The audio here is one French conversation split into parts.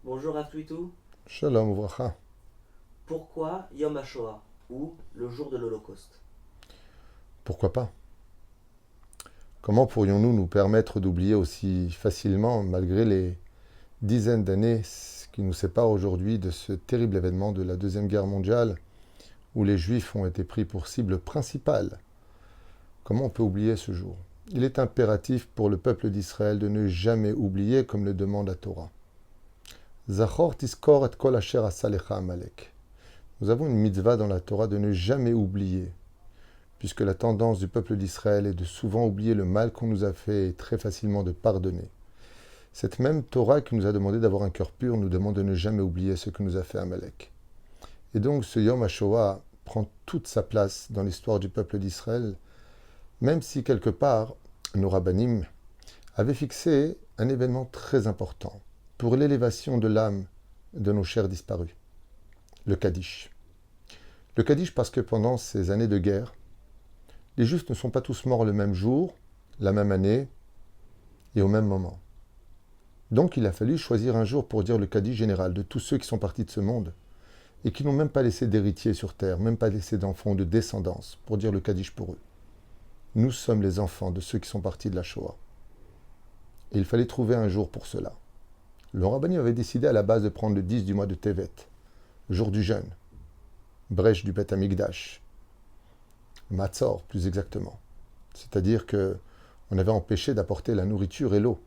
Bonjour Afluitou. Shalom Uvracha. Pourquoi Yom HaShoah ou le jour de l'Holocauste? Pourquoi pas? Comment pourrions-nous nous permettre d'oublier aussi facilement, malgré les dizaines d'années qui nous séparent aujourd'hui de ce terrible événement de la Deuxième Guerre mondiale, où les Juifs ont été pris pour cible principale? Comment on peut oublier ce jour? Il est impératif pour le peuple d'Israël de ne jamais oublier, comme le demande la Torah. Zachor tiskor et kol asher asa lecha Amalek. Nous avons une mitzvah dans la Torah de ne jamais oublier, puisque la tendance du peuple d'Israël est de souvent oublier le mal qu'on nous a fait et très facilement de pardonner. Cette même Torah qui nous a demandé d'avoir un cœur pur nous demande de ne jamais oublier ce que nous a fait Amalek. Et donc ce Yom HaShoah prend toute sa place dans l'histoire du peuple d'Israël, même si quelque part nos rabbinim avaient fixé un événement très important pour l'élévation de l'âme de nos chers disparus, le Kaddish. Le Kaddish parce que pendant ces années de guerre, les Juifs ne sont pas tous morts le même jour, la même année et au même moment. Donc il a fallu choisir un jour pour dire le Kaddish général de tous ceux qui sont partis de ce monde et qui n'ont même pas laissé d'héritiers sur terre, même pas laissé d'enfants ou de descendance pour dire le Kaddish pour eux. Nous sommes les enfants de ceux qui sont partis de la Shoah. Et il fallait trouver un jour pour cela. Le rabbin avait décidé à la base de prendre le 10 du mois de Tevet, jour du jeûne, brèche du Beth Amikdash, Matzor plus exactement. C'est-à-dire que on avait empêché d'apporter la nourriture et l'eau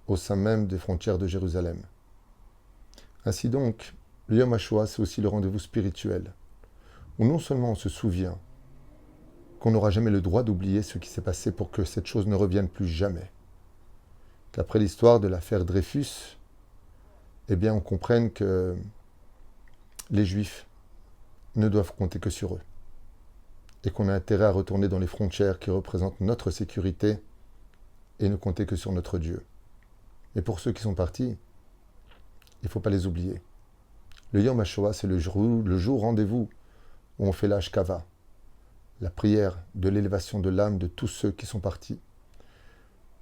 au sein même des frontières de Jérusalem. Ainsi donc, le Yom HaShoah, c'est aussi le rendez-vous spirituel, où non seulement on se souvient qu'on n'aura jamais le droit d'oublier ce qui s'est passé pour que cette chose ne revienne plus jamais. Qu'après l'histoire de l'affaire Dreyfus, eh bien on comprenne que les Juifs ne doivent compter que sur eux. Et qu'on a intérêt à retourner dans les frontières qui représentent notre sécurité et ne compter que sur notre Dieu. Mais pour ceux qui sont partis, il ne faut pas les oublier. Le Yom HaShoah, c'est le jour rendez-vous où on fait l'Ashkava, la prière de l'élévation de l'âme de tous ceux qui sont partis,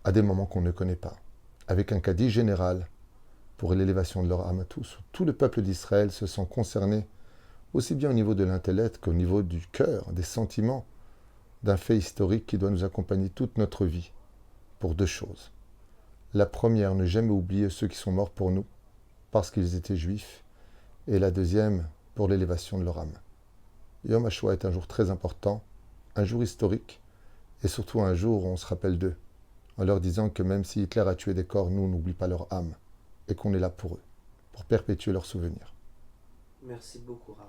à des moments qu'on ne connaît pas, avec un Kaddish général pour l'élévation de leur âme à tous. Tout le peuple d'Israël se sent concerné, aussi bien au niveau de l'intellect qu'au niveau du cœur, des sentiments, d'un fait historique qui doit nous accompagner toute notre vie, pour deux choses. La première, ne jamais oublier ceux qui sont morts pour nous, parce qu'ils étaient juifs, et la deuxième, pour l'élévation de leur âme. Yom HaShoah est un jour très important, un jour historique, et surtout un jour où on se rappelle d'eux, en leur disant que même si Hitler a tué des corps, nous, on n'oublie pas leur âme, et qu'on est là pour eux, pour perpétuer leurs souvenirs. Merci beaucoup, Rav.